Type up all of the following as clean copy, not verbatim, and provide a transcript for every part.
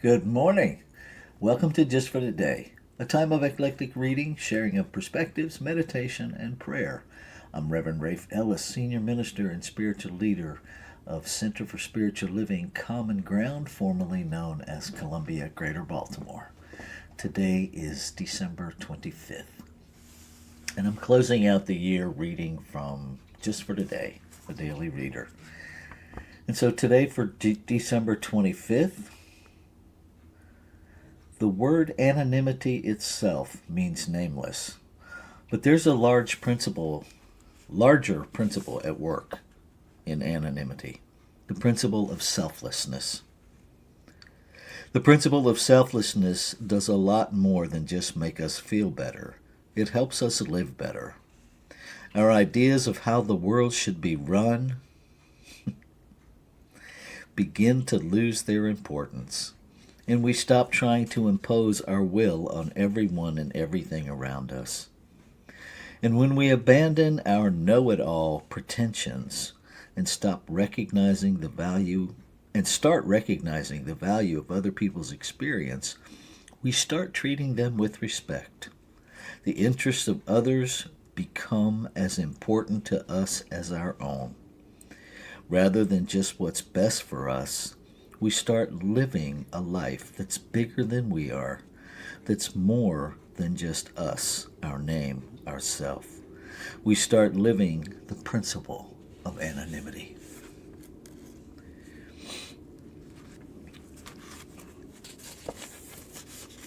Good morning. Welcome to Just for the Day, a time of eclectic reading, sharing of perspectives, meditation, and prayer. I'm Reverend Rafe Ellis, Senior Minister and Spiritual Leader of Center for Spiritual Living Common Ground, formerly known as Columbia Greater Baltimore. Today is December 25th, and I'm closing out the year reading from Just for the Day, a daily reader. And so today for December 25th, the word anonymity itself means nameless, but there's a larger principle at work in anonymity, the principle of selflessness. The principle of selflessness does a lot more than just make us feel better. It helps us live better. Our ideas of how the world should be run begin to lose their importance, and we stop trying to impose our will on everyone and everything around us. And when we abandon our know-it-all pretensions and start recognizing the value of other people's experience, we start treating them with respect. The interests of others become as important to us as our own. Rather than just what's best for us, we start living a life that's bigger than we are, that's more than just us, our name, ourself. We start living the principle of anonymity.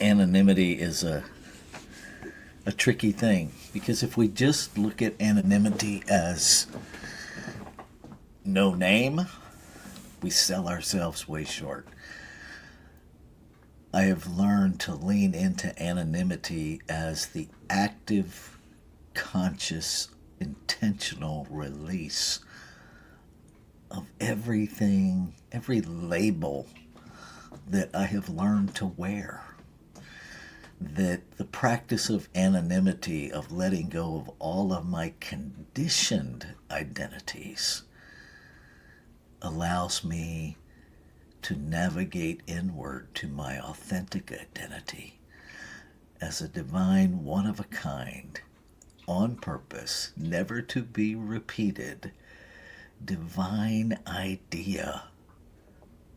Anonymity is a tricky thing, because if we just look at anonymity as no name, we sell ourselves way short. I have learned to lean into anonymity as the active, conscious, intentional release of everything, every label that I have learned to wear. That the practice of anonymity, of letting go of all of my conditioned identities, allows me to navigate inward to my authentic identity as a divine, one of a kind, on purpose, never to be repeated, divine idea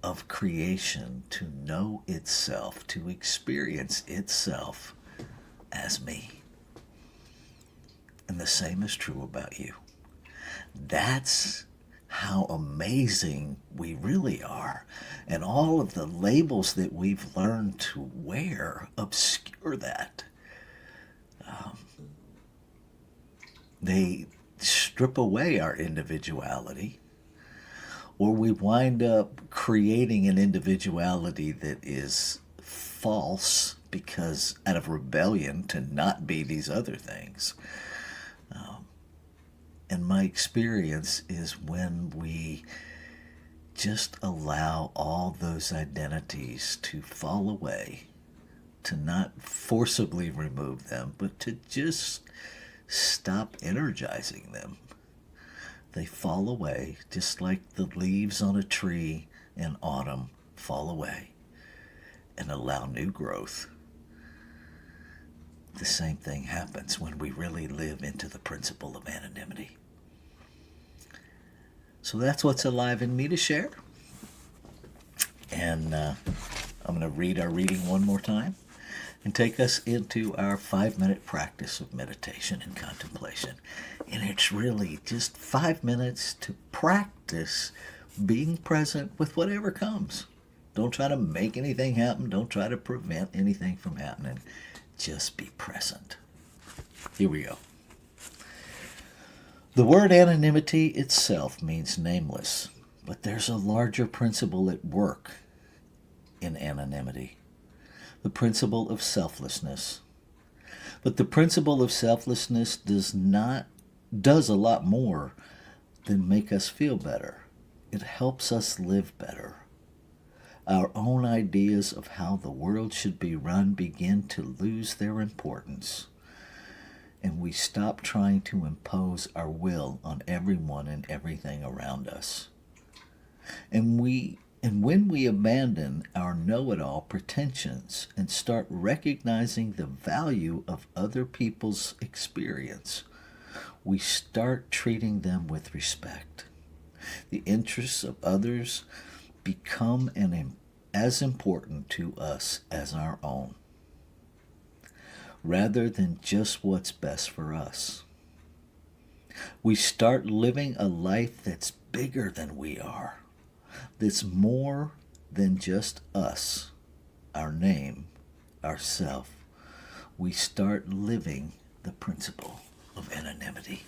of creation, to know itself, to experience itself as me. And the same is true about you. That's how amazing we really are. And all of the labels that we've learned to wear obscure that. They strip away our individuality, or we wind up creating an individuality that is false because out of rebellion to not be these other things. And my experience is when we just allow all those identities to fall away, to not forcibly remove them, but to just stop energizing them. They fall away just like the leaves on a tree in autumn fall away and allow new growth. The same thing happens when we really live into the principle of anonymity. So that's what's alive in me to share. And I'm going to read our reading one more time and take us into our 5-minute practice of meditation and contemplation. And it's really just 5 minutes to practice being present with whatever comes. Don't try to make anything happen. Don't try to prevent anything from happening. Just be present. Here we go. The word anonymity itself means nameless, but there's a larger principle at work in anonymity, the principle of selflessness. But the principle of selflessness does a lot more than make us feel better. It helps us live better. Our own ideas of how the world should be run begin to lose their importance, and we stop trying to impose our will on everyone and everything around us. And we And when we abandon our know it all pretensions and start recognizing the value of other people's experience, we start treating them with respect. The interests of others become as important to us as our own, rather than just what's best for us. We start living a life that's bigger than we are, that's more than just us, our name, ourself. We start living the principle of anonymity.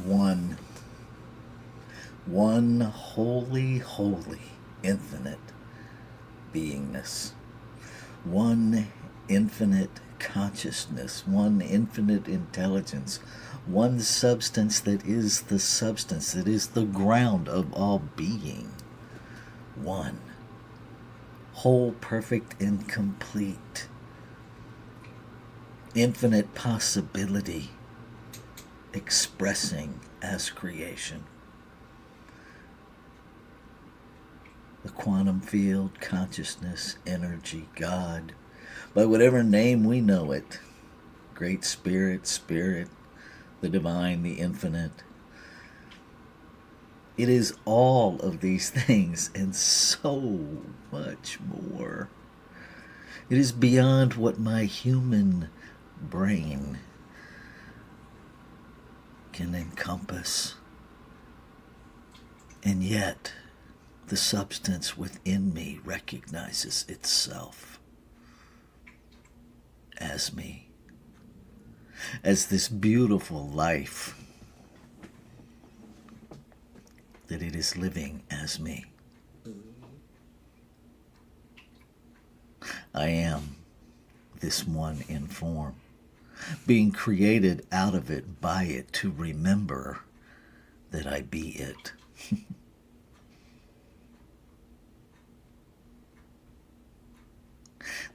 one. One holy, holy, infinite beingness. One infinite consciousness. One infinite intelligence. One substance that is the substance, that is the ground of all being. One. Whole, perfect, and complete. Infinite possibility expressing as creation. The quantum field, consciousness, energy, God, by whatever name we know it, Great Spirit, Spirit, the divine, the infinite. It is all of these things and so much more. It is beyond what my human brain can encompass. And yet, the substance within me recognizes itself as me, as this beautiful life that it is living as me. I am this one in form, being created out of it, by it, to remember that I be it.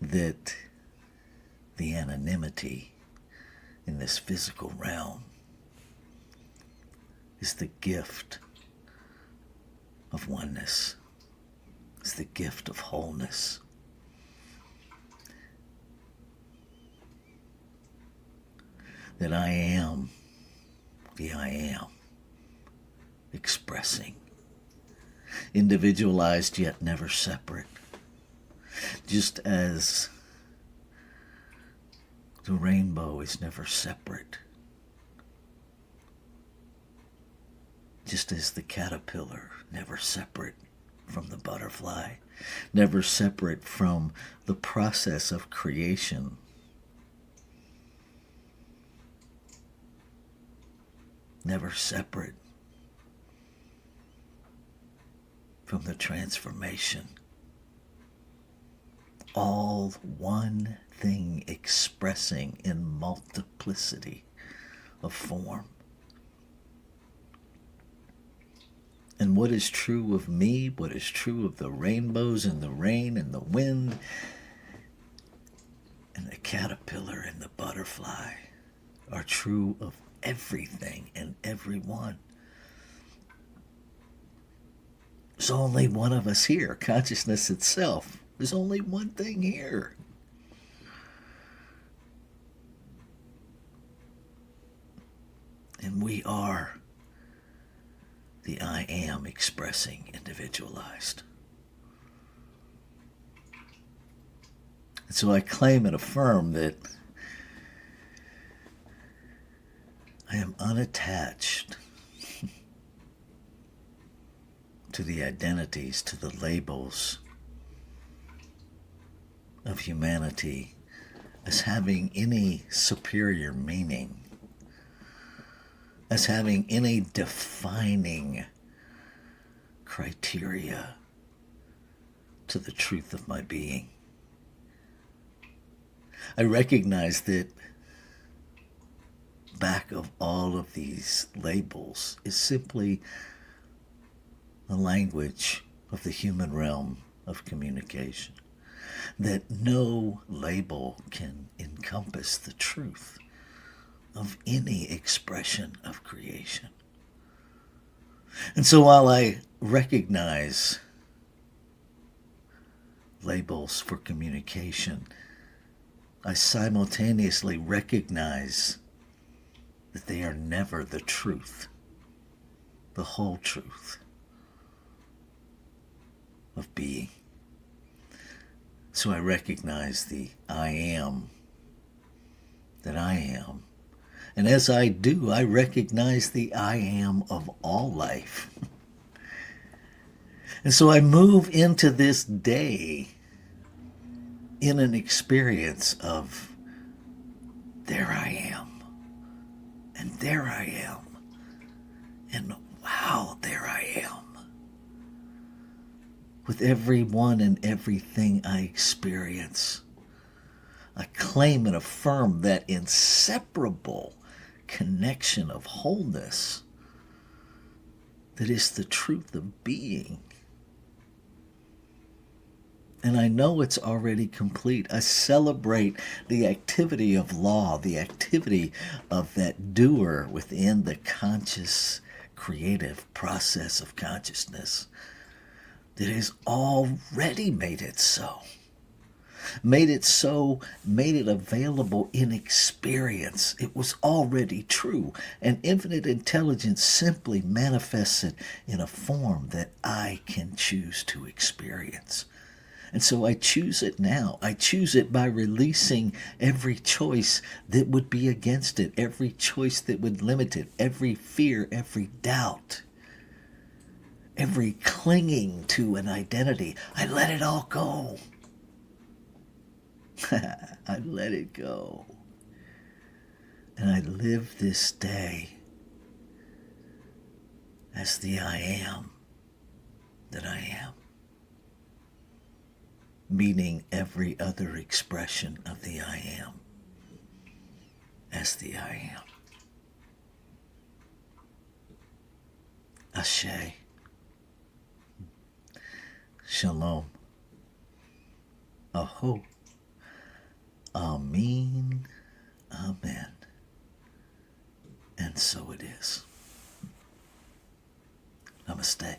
That the anonymity in this physical realm is the gift of oneness. It's the gift of wholeness. That I am the I am, expressing, individualized yet never separate. Just as the rainbow is never separate. Just as the caterpillar never separate from the butterfly, never separate from the process of creation. Never separate from the transformation. All one thing expressing in multiplicity of form. And what is true of me, what is true of the rainbows and the rain and the wind and the caterpillar and the butterfly are true of everything and everyone. There's only one of us here, consciousness itself. There's only one thing here. And we are the I am expressing individualized. And so I claim and affirm that I am unattached to the identities, to the labels of humanity as having any superior meaning, as having any defining criteria to the truth of my being. I recognize that back of all of these labels is simply the language of the human realm of communication. That no label can encompass the truth of any expression of creation. And so while I recognize labels for communication, I simultaneously recognize that they are never the truth, the whole truth of being. So I recognize the I am that I am. And as I do, I recognize the I am of all life. And so I move into this day in an experience of there I am, and there I am, with everyone and everything I experience. I claim and affirm that inseparable connection of wholeness that is the truth of being. And I know it's already complete. I celebrate the activity of law, the activity of that doer within the conscious, creative process of consciousness that has already made it so. Made it available in experience. It was already true. And infinite intelligence simply manifests it in a form that I can choose to experience. And so I choose it now. I choose it by releasing every choice that would be against it, every choice that would limit it, every fear, every doubt, every clinging to an identity. I let it all go. I let it go. And I live this day as the I am that I am, meeting every other expression of the I am as the I am. Ashe. Shalom. Aho. Amen. Amen. And so it is. Namaste.